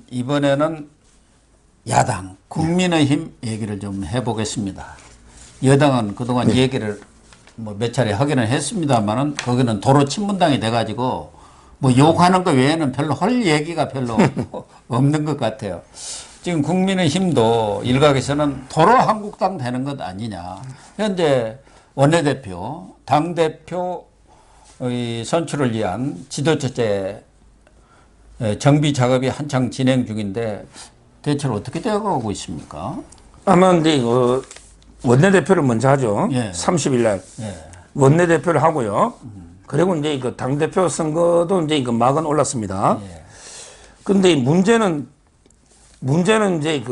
이번에는 야당 국민의힘 얘기를 좀 해보겠습니다. 여당은 그동안 얘기를 뭐 몇 차례 하기는 했습니다만은 거기는 도로 친문당이 돼가지고 뭐 욕하는 거 외에는 별로 할 얘기가 별로 없는 것 같아요. 지금 국민의힘도 일각에서는 도로 한국당 되는 것 아니냐. 현재 원내대표, 당대표의 선출을 위한 지도체제 정비 작업이 한창 진행 중인데 대체로 어떻게 되어가고 있습니까? 아마 근데 원내대표를 먼저 하죠. 예. 30일 날 예. 원내대표를 하고요. 그리고 이제 그 당대표 선거도 이제 그 막은 올랐습니다. 예. 근데 문제는 이제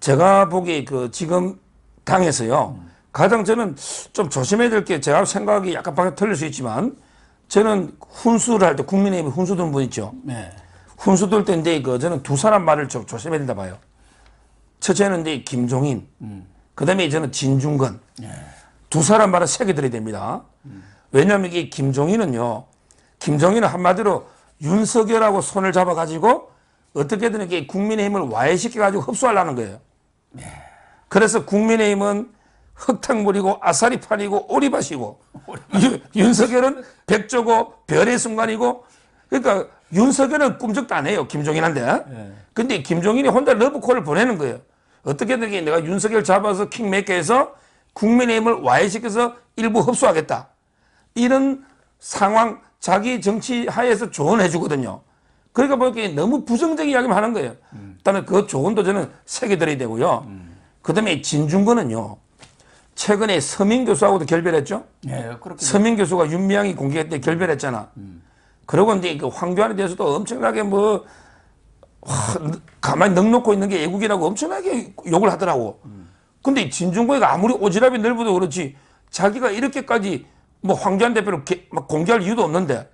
제가 보기에 지금 당에서요. 가장 저는 좀 조심해야 될 게 제가 생각이 약간 방금 틀릴 수 있지만 저는 훈수를 할 때 국민의힘 훈수 두는 분 있죠. 네. 훈수 둘 때 이제 저는 두 사람 말을 좀 조심해야 된다 봐요. 첫째는 이제 김종인, 그다음에 저는 진중권. 두 사람 말을 세게 들어야 됩니다. 왜냐하면 이게 김종인은 한마디로 윤석열하고 손을 잡아가지고 어떻게든 이게 국민의힘을 와해시켜가지고 흡수하려는 거예요. 그래서 국민의힘은 흙탕물이고 아사리판이고 오리밭이고 윤석열은 백조고 별의 순간이고 그러니까 윤석열은 꿈쩍도 안 해요. 김종인한테. 근데 김종인이 혼자 러브콜을 보내는 거예요. 어떻게든 내가 윤석열 잡아서 킹 몇 개 해서 국민의힘을 와해시켜서 일부 흡수하겠다. 이런 상황 자기 정치 하에서 조언해 주거든요. 그러니까 보니까 너무 부정적인 이야기만 하는 거예요. 일단은 그 조언도 저는 세게 들어야 되고요. 그 다음에 진중권은요. 최근에 서민 교수하고도 결별했죠. 예, 서민 교수가 윤미향이 공개할 때 결별했잖아. 그리고 이제 그 황교안에 대해서도 엄청나게 가만히 넋놓고 있는 게 애국이라고 엄청나게 욕을 하더라고. 근데 진중권이가 아무리 오지랖이 넓어도 그렇지 자기가 이렇게까지 황교안 대표를 막 공개할 이유도 없는데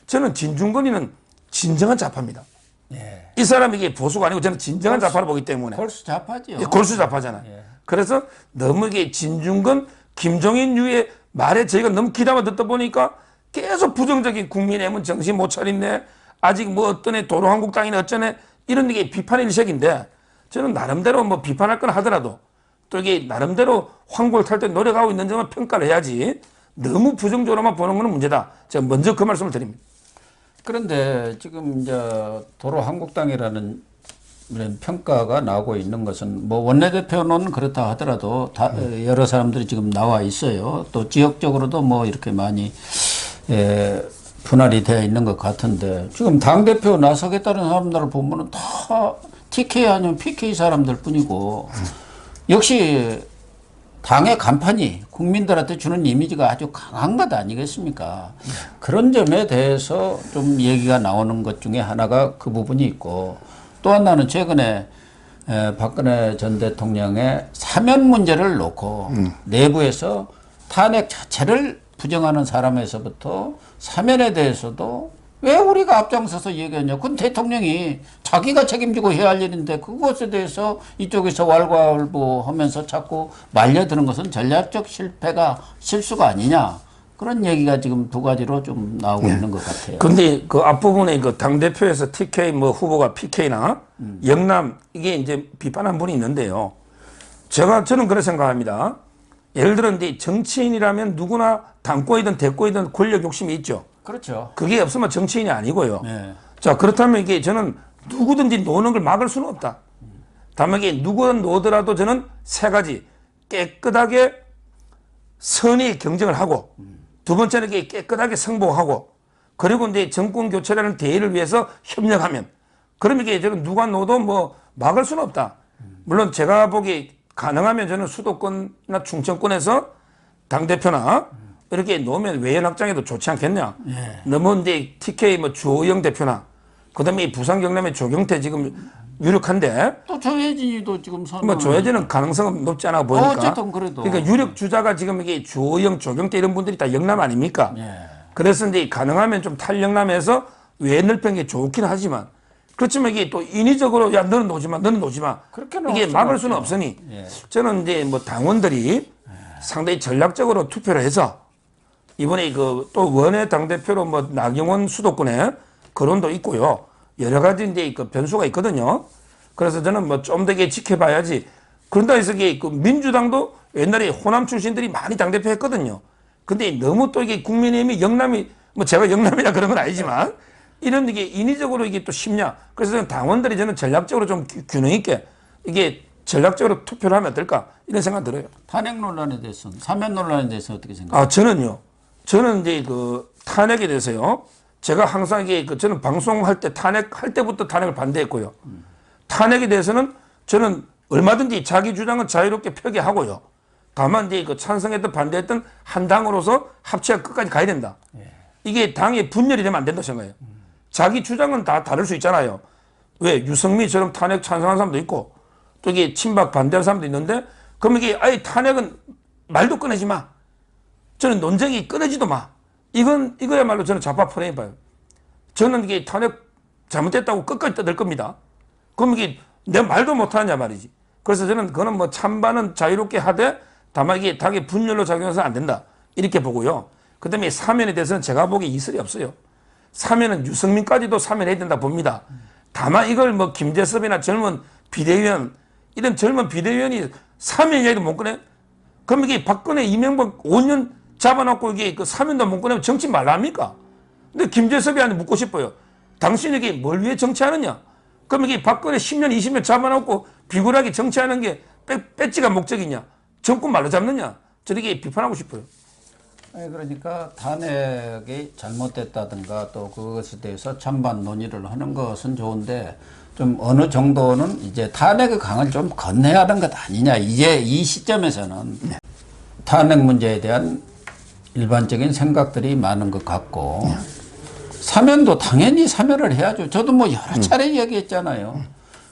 저는 진중권이는 진정한 좌파입니다. 예. 이 사람이 이게 보수가 아니고 저는 진정한 좌파를 보기 때문에. 골수 좌파죠. 골수 좌파잖아. 예. 그래서 너무 이게 진중권, 김종인 유의 말에 저희가 너무 귀담아 듣다 보니까 계속 부정적인 국민의힘은 정신 못 차렸네. 아직 어떤 애 도로한국당이나 어쩌네. 이런 게 비판의 일색인데 저는 나름대로 비판할 건 하더라도 또 이게 나름대로 황골 탈 때 노력하고 있는 점을 평가를 해야지 너무 부정적으로만 보는 건 문제다. 제가 먼저 그 말씀을 드립니다. 그런데 지금 이제 도로 한국당이라는 이런 평가가 나오고 있는 것은 원내대표는 그렇다 하더라도 여러 사람들이 지금 나와 있어요. 또 지역적으로도 이렇게 많이 분할이 되어 있는 것 같은데 지금 당대표 나서겠다는 사람들을 보면은 다 TK 아니면 PK 사람들 뿐이고 역시 당의 간판이 국민들한테 주는 이미지가 아주 강한 것 아니겠습니까? 그런 점에 대해서 좀 얘기가 나오는 것 중에 하나가 그 부분이 있고 또 하나는 최근에 박근혜 전 대통령의 사면 문제를 놓고 내부에서 탄핵 자체를 부정하는 사람에서부터 사면에 대해서도 왜 우리가 앞장서서 얘기하냐. 그건 대통령이 자기가 책임지고 해야 할 일인데 그것에 대해서 이쪽에서 왈가왈부하면서 자꾸 말려드는 것은 전략적 실수가 아니냐. 그런 얘기가 지금 두 가지로 좀 나오고 있는 것 같아요. 근데 그 앞부분에 당대표에서 TK 후보가 PK나 영남 이게 이제 비판한 분이 있는데요. 저는 그렇게 생각합니다. 예를 들어 이제 정치인이라면 누구나 당권이든 대권이든 권력 욕심이 있죠. 그렇죠. 그게 없으면 정치인이 아니고요. 네. 자, 그렇다면 이게 저는 누구든지 노는 걸 막을 수는 없다. 다만 이게 누구든 노더라도 저는 세 가지 깨끗하게 선의 경쟁을 하고 두 번째는 이게 깨끗하게 승복하고 그리고 이제 정권 교체라는 대의를 위해서 협력하면 그러면 이게 저는 누가 노도 막을 수는 없다. 물론 제가 보기 가능하면 저는 수도권이나 충청권에서 당대표나 이렇게 놓으면 외연 확장에도 좋지 않겠냐. 예. 너무 이제 TK 주호영 대표나 그다음에 부산 경남의 조경태 지금 유력한데 또 조혜진이도 지금 조혜진은 가능성은 높지 않아 보이니까. 어쨌든 그래도. 그러니까 유력 주자가 지금 이게 주호영, 조경태 이런 분들이 다 영남 아닙니까? 예. 그래서 이제 가능하면 좀 탈영남에서 외 넓힌 게 좋긴 하지만 그렇지만 이게 또 인위적으로 야 너는 놓지 마, 너는 놓지 마. 이게 막을 수는 없으니 예. 저는 이제 당원들이 상당히 전략적으로 투표를 해서 이번에 또 원외 당대표로 나경원 수도권에 거론도 있고요. 여러 가지 이제 그 변수가 있거든요. 그래서 저는 뭐 좀 더 지켜봐야지. 그런다 해서 이게 그 민주당도 옛날에 호남 출신들이 많이 당대표 했거든요. 근데 너무 또 이게 국민의힘이 영남이, 뭐 제가 영남이라 그런 건 아니지만 이런 이게 인위적으로 이게 또 심냐. 그래서 저는 당원들이 저는 전략적으로 좀 균형 있게 이게 전략적으로 투표를 하면 어떨까 이런 생각 들어요. 탄핵 논란에 대해서는, 사면 논란에 대해서 어떻게 생각하세요? 아, 저는 이제 그 탄핵에 대해서요. 제가 항상 이게 그 저는 방송할 때 할 때부터 탄핵을 반대했고요. 탄핵에 대해서는 저는 얼마든지 자기 주장은 자유롭게 표기하고요. 다만 이제 그 찬성했던 반대했던 한 당으로서 합치가 끝까지 가야 된다. 이게 당의 분열이 되면 안 된다 생각해요. 자기 주장은 다 다를 수 있잖아요. 왜 유승민처럼 탄핵 찬성한 사람도 있고 또 이게 친박 반대하는 사람도 있는데 그럼 이게 아예 탄핵은 말도 꺼내지 마. 저는 논쟁이 끊어지도 마. 이거야말로 저는 좌파 프레임 봐요. 저는 이게 탄핵 잘못됐다고 끝까지 떠들 겁니다. 그럼 이게 내가 말도 못하느냐 말이지. 그래서 저는 그거는 뭐 찬반은 자유롭게 하되 다만 이게 당의 분열로 작용해서 안 된다. 이렇게 보고요. 그 다음에 사면에 대해서는 제가 보기에 이설이 없어요. 사면은 유승민까지도 사면해야 된다 봅니다. 다만 이걸 뭐 김재섭이나 젊은 비대위원, 이런 젊은 비대위원이 사면 이야기도 못 꺼내? 그럼 이게 박근혜, 이명박 5년 잡아놓고 이게 그 사면도 못 꺼내면 정치 말랍니까? 근데 김재섭이한테 묻고 싶어요. 당신에게 뭘 위해 정치하느냐? 그럼 이게 박근혜 10년, 20년 잡아놓고 비굴하게 정치하는 게 배지가 목적이냐? 정권 말로 잡느냐? 저렇게 비판하고 싶어요. 아니, 그러니까 탄핵이 잘못됐다든가 또 그것에 대해서 찬반 논의를 하는 것은 좋은데 좀 어느 정도는 이제 탄핵의 강을 좀 건너야 하는 것 아니냐. 이제 이 시점에서는 탄핵 문제에 대한 일반적인 생각들이 많은 것 같고 사면도 당연히 사면을 해야죠. 저도 뭐 여러 차례 이야기했잖아요.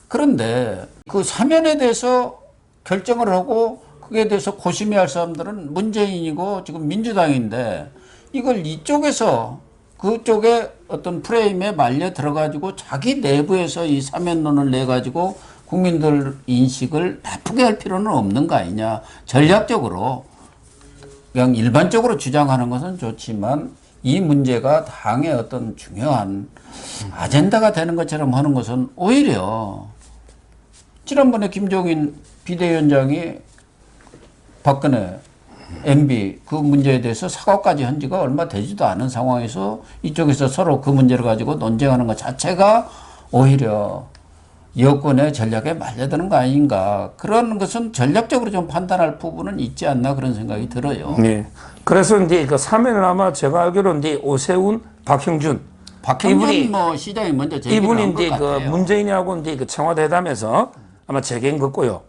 그런데 그 사면에 대해서 결정을 하고 그에 대해서 고심해야 할 사람들은 문재인이고 지금 민주당인데 이걸 이쪽에서 그쪽에 어떤 프레임에 말려 들어가지고 자기 내부에서 이 사면론을 내가지고 국민들 인식을 나쁘게 할 필요는 없는 거 아니냐. 전략적으로 그냥 일반적으로 주장하는 것은 좋지만 이 문제가 당의 어떤 중요한 아젠다가 되는 것처럼 하는 것은 오히려 지난번에 김종인 비대위원장이 박근혜, MB 그 문제에 대해서 사과까지 한 지가 얼마 되지도 않은 상황에서 이쪽에서 서로 그 문제를 가지고 논쟁하는 것 자체가 오히려 여권의 전략에 말려드는 거 아닌가. 그런 것은 전략적으로 좀 판단할 부분은 있지 않나 그런 생각이 들어요. 네. 그래서 이제 그 사면은 아마 제가 알기로 이제 오세훈, 박형준 박형준 뭐 시장이 먼저 제기를 이분이 한 것 이제 그 같아요. 문재인하고 이제 그 청와대담에서 아마 재개인 거고요.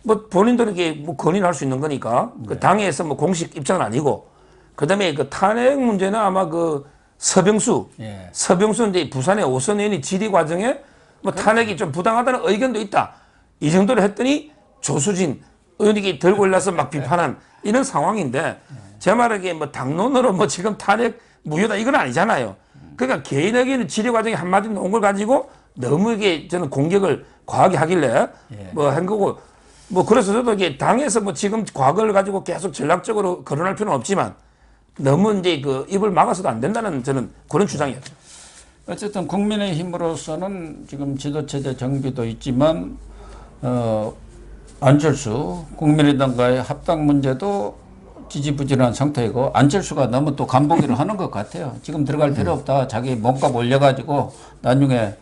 뭐 본인도 이렇게 뭐 건의할 수 있는 거니까 그 당에서 뭐 공식 입장은 아니고 그다음에 그 탄핵 문제는 아마 그 서병수 이제 부산의 오선 의원이 질의 과정에 뭐 탄핵이 좀 부당하다는 의견도 있다. 이 정도로 했더니 조수진 의원이 들고 올라서 막 비판한 이런 상황인데 제 말에 뭐 당론으로 뭐 지금 탄핵 무효다 이건 아니잖아요. 그러니까 개인에게는 질의 과정에 한마디 놓은 걸 가지고 너무 이게 저는 공격을 과하게 하길래 뭐 한 거고 뭐 그래서 저도 이게 당에서 뭐 지금 과거를 가지고 계속 전략적으로 거론할 필요는 없지만 너무 이제 그 입을 막아서도 안 된다는 저는 그런 주장이에요. 어쨌든 국민의힘으로서는 지금 지도체제 정비도 있지만 안철수 국민의당과의 합당 문제도 지지부진한 상태이고 안철수가 너무 또 간보기를 하는 것 같아요. 지금 들어갈 필요 없다. 자기 몸값 올려가지고 나중에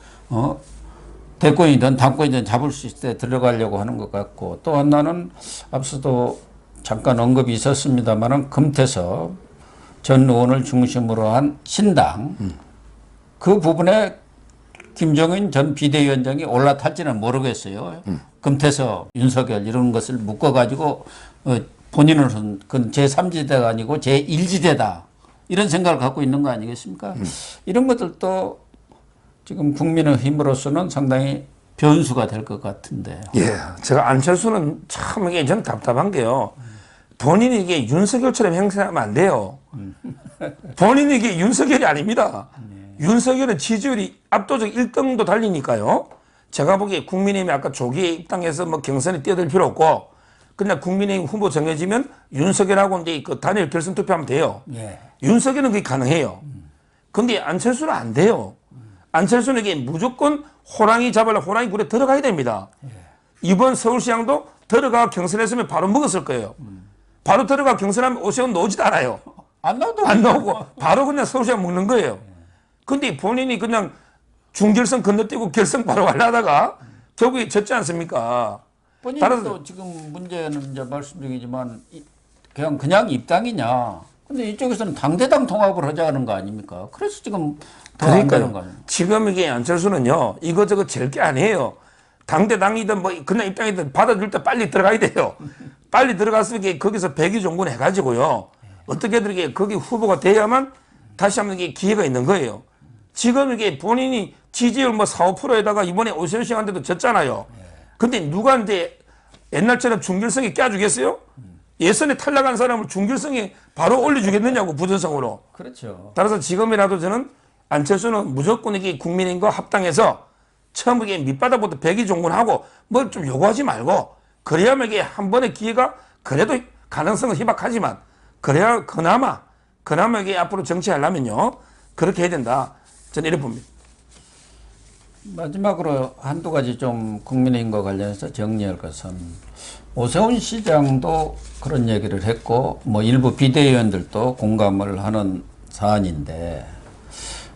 대권이든 당권이든 잡을 수 있을 때 들어가려고 하는 것 같고 또 하나는 앞서도 잠깐 언급이 있었습니다만은 금태섭 전 의원을 중심으로 한 신당 그 부분에 김종인 전 비대위원장이 올라탈지는 모르겠어요. 금태섭, 윤석열 이런 것을 묶어가지고 본인은 그건 제3지대가 아니고 제1지대다. 이런 생각을 갖고 있는 거 아니겠습니까? 이런 것들도 지금 국민의힘으로서는 상당히 변수가 될 것 같은데. 예, 제가 안철수는 참 이게 저는 답답한 게요. 본인이 이게 윤석열처럼 행세하면 안 돼요. 본인이 이게 윤석열이 아닙니다. 윤석열은 지지율이 압도적 1등도 달리니까요. 제가 보기에 국민의힘이 아까 조기에 입당해서 뭐 경선에 뛰어들 필요 없고 그냥 국민의힘 후보 정해지면 윤석열하고 이제 그 단일 결선 투표하면 돼요. 윤석열은 그게 가능해요. 근데 안철수는 안 돼요. 안철수에게 무조건 호랑이 잡으려면 호랑이 굴에 들어가야 됩니다. 이번 서울시장도 들어가 경선했으면 바로 먹었을 거예요. 바로 들어가 경선하면 오세훈 나오지도 않아요. 안 나오도 안 나오고 바로 그냥 서울시장 먹는 거예요. 근데 본인이 그냥 중결선 건너뛰고 결선 바로 가려다가 결국에 졌지 않습니까? 본인도 지금 문제는 이제 말씀 중이지만 그냥 입당이냐. 근데 이쪽에서는 당대당 통합을 하자는 거 아닙니까? 그래서 지금 더 안 되는 거 아닙니까? 지금 이게 안철수는요, 이거저거 잴 게 아니에요. 당대당이든 뭐 그냥 입당이든 받아줄 때 빨리 들어가야 돼요. 빨리 들어가서 이게 거기서 백의종군 해가지고요. 어떻게든 이게 거기 후보가 돼야만 다시 한번 이게 기회가 있는 거예요. 지금 이게 본인이 지지율 뭐 4, 5%에다가 이번에 오세훈 씨한테도 졌잖아요. 근데 누가 이제 옛날처럼 중결성에 껴주겠어요? 예선에 탈락한 사람을 중결성에 바로 올려주겠느냐고, 부전성으로. 그렇죠. 따라서 지금이라도 저는 안철수는 무조건 이게 국민의힘과 합당해서 처음 이게 밑바닥부터 백의종군하고 뭘 좀 요구하지 말고, 그래야만 이게 한 번의 기회가 그래도 가능성은 희박하지만 그래야 그나마 이게 앞으로 정치하려면요 그렇게 해야 된다. 저는 이렇게 봅니다. 마지막으로 한두 가지 좀 국민의힘과 관련해서 정리할 것은 오세훈 시장도 그런 얘기를 했고 뭐 일부 비대위원들도 공감을 하는 사안인데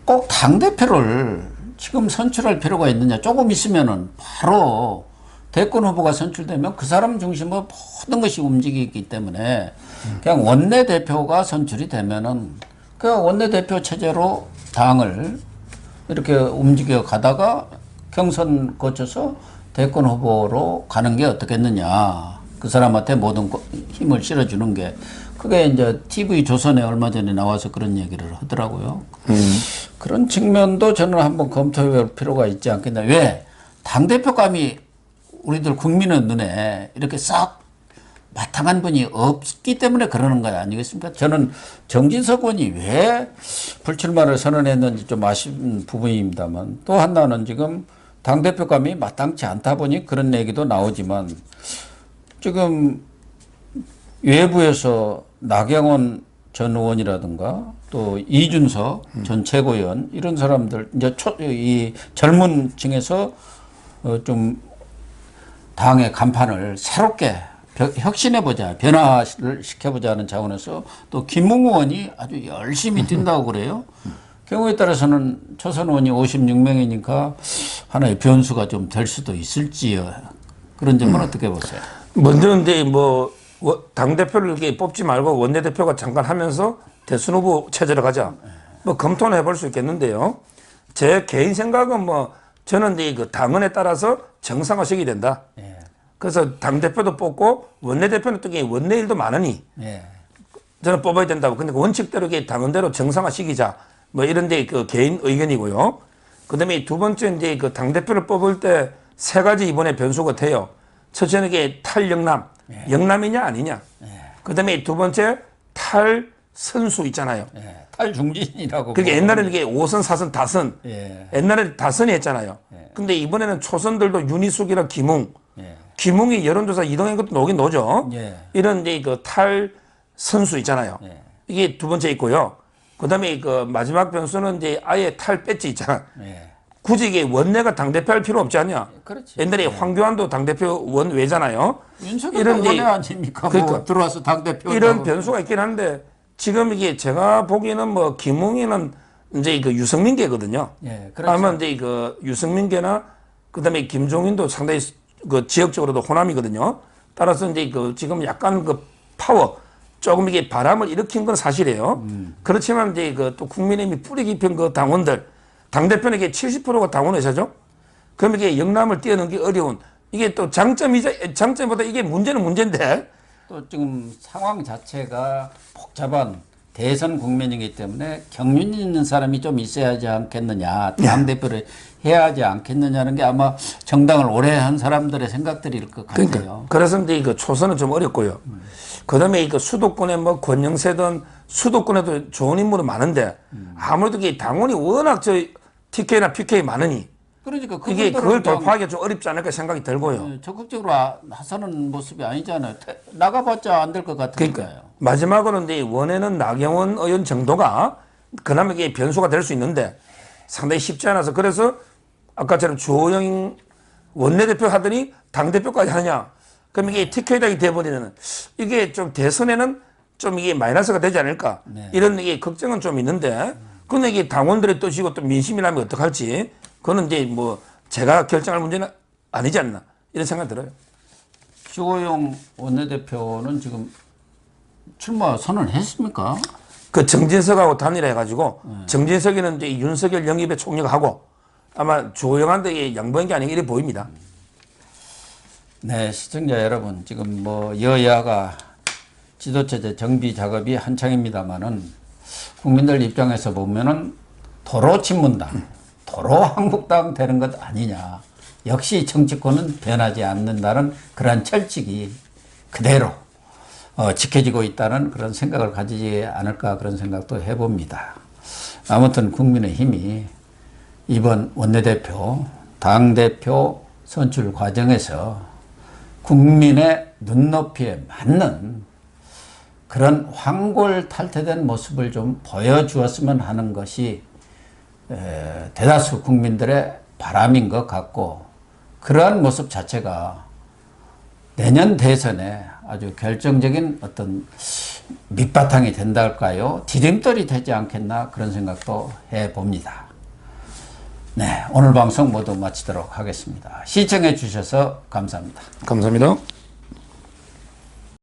꼭 당대표를 지금 선출할 필요가 있느냐. 조금 있으면은 바로 대권 후보가 선출되면 그 사람 중심으로 모든 것이 움직이기 때문에 그냥 원내대표가 선출이 되면은 그 원내대표 체제로 당을 이렇게 움직여 가다가 경선 거쳐서 대권 후보로 가는 게 어떻겠느냐. 그 사람한테 모든 힘을 실어주는 게. 그게 이제 TV 조선에 얼마 전에 나와서 그런 얘기를 하더라고요. 그런 측면도 저는 한번 검토해 볼 필요가 있지 않겠나. 왜? 당대표감이 우리들 국민의 눈에 이렇게 싹 바탕한 분이 없기 때문에 그러는 거 아니겠습니까? 저는 정진석 의원이 왜 불출마를 선언했는지 좀 아쉬운 부분입니다만 또 하나는 지금 당대표감이 마땅치 않다 보니 그런 얘기도 나오지만 지금 외부에서 나경원 전 의원이라든가 또 이준석 전 최고위원 이런 사람들 이제 이 젊은 층에서 좀 당의 간판을 새롭게 혁신해보자, 변화를 시켜보자는 차원에서 또 김웅 의원이 아주 열심히 뛴다고 그래요. 경우에 따라서는 초선 의원이 56명이니까 하나의 변수가 좀 될 수도 있을지요. 그런 점은 어떻게 보세요? 먼저 근데 뭐 당대표를 이렇게 뽑지 말고 원내대표가 잠깐 하면서 대선 후보 체제로 가자. 뭐 검토는 해볼 수 있겠는데요. 제 개인 생각은 뭐 저는 이제 그 당원에 따라서 정상화시켜야 된다. 예. 그래서 당대표도 뽑고 원내대표는 또 원내일도 많으니 예. 저는 뽑아야 된다고. 근데 그 원칙대로 당원대로 정상화시키자. 뭐 이런 데 그 개인 의견이고요. 그 다음에 두 번째 이제 그 당대표를 뽑을 때 세 가지 이번에 변수가 돼요. 첫째는 이게 탈영남. 예. 영남이냐 아니냐. 예. 그 다음에 두 번째 탈선수 있잖아요. 예. 탈중진이라고. 그게 옛날에는 이게 5선, 4선, 다선. 예. 옛날에 다선이 했잖아요. 예. 근데 이번에는 초선들도 윤희숙이랑 김웅. 예. 김웅이 여론조사 2등인 것도 나오긴 나오죠. 예. 이런 이제 그 탈선수 있잖아요. 예. 이게 두 번째 있고요. 그 다음에 그 마지막 변수는 이제 아예 탈 배지 있잖아. 예. 굳이 이게 원내가 당대표 할 필요 없지 않냐. 그렇지. 옛날에 예. 황교안도 당대표 원외잖아요. 윤석열도 원외 아닙니까? 그러니까 뭐 들어와서 당대표. 이런 변수가 있긴 한데 지금 이게 제가 보기에는 뭐 김웅이는 이제 그 유승민계거든요. 예. 그렇죠. 아마 이제 그 유승민계나 그 다음에 김종인도 상당히 그 지역적으로도 호남이거든요. 따라서 이제 그 지금 약간 그 파워 조금 이게 바람을 일으킨 건 사실이에요. 그렇지만 이제 그 또 국민의힘이 뿌리 깊은 그 당원들, 당대표는 이게 70%가 당원 의사죠. 그럼 이게 영남을 뛰어넘기 어려운 이게 또 장점보다 이게 문제는 문제인데 또 지금 상황 자체가 복잡한 대선 국면이기 때문에 경륜 있는 사람이 좀 있어야 하지 않겠느냐. 당대표를 해야 하지 않겠느냐는 게 아마 정당을 오래 한 사람들의 생각들일 것 같아요. 그러니까. 그래서 이제 그 초선은 좀 어렵고요. 그 다음에 그 수도권에 뭐 권영세든 수도권에도 좋은 인물은 많은데 아무래도 이게 당원이 워낙 TK나 PK 많으니 그러니까 이게 그걸 돌파하기가 좀 어렵지 않을까 생각이 들고요. 적극적으로 나서는 모습이 아니잖아요. 나가봤자 안 될 것 같으니까요. 그러니까 마지막으로 이제 원에는 나경원 의원 정도가 그나마 이게 변수가 될 수 있는데 상당히 쉽지 않아서 그래서 아까처럼 주호영 원내대표 하더니 당대표까지 하느냐. 그럼 이게 TK당이 돼버리면 이게 좀 대선에는 좀 이게 마이너스가 되지 않을까. 이런 이게 걱정은 좀 있는데 근데 이게 당원들의 뜻이고 또 민심이라면 어떡할지 그거는 이제 뭐 제가 결정할 문제는 아니지 않나 이런 생각 들어요. 주호영 원내대표는 지금 출마 선언을 했습니까? 그 정진석하고 단일해가지고 정진석이는 이제 윤석열 영입에 총력하고 아마 주호영한테 양보한 게 아닌가 이래 보입니다. 네, 시청자 여러분, 지금 뭐 여야가 지도체제 정비 작업이 한창입니다만은 국민들 입장에서 보면은 도로 친문당, 도로 한국당 되는 것 아니냐. 역시 정치권은 변하지 않는다는 그런 철칙이 그대로 지켜지고 있다는 그런 생각을 가지지 않을까 그런 생각도 해봅니다. 아무튼 국민의힘이 이번 원내대표, 당대표 선출 과정에서 국민의 눈높이에 맞는 그런 황골탈퇴된 모습을 좀 보여주었으면 하는 것이 대다수 국민들의 바람인 것 같고 그러한 모습 자체가 내년 대선에 아주 결정적인 어떤 밑바탕이 된다 할까요? 디딤돌이 되지 않겠나 그런 생각도 해봅니다. 네, 오늘 방송 모두 마치도록 하겠습니다. 시청해 주셔서 감사합니다. 감사합니다.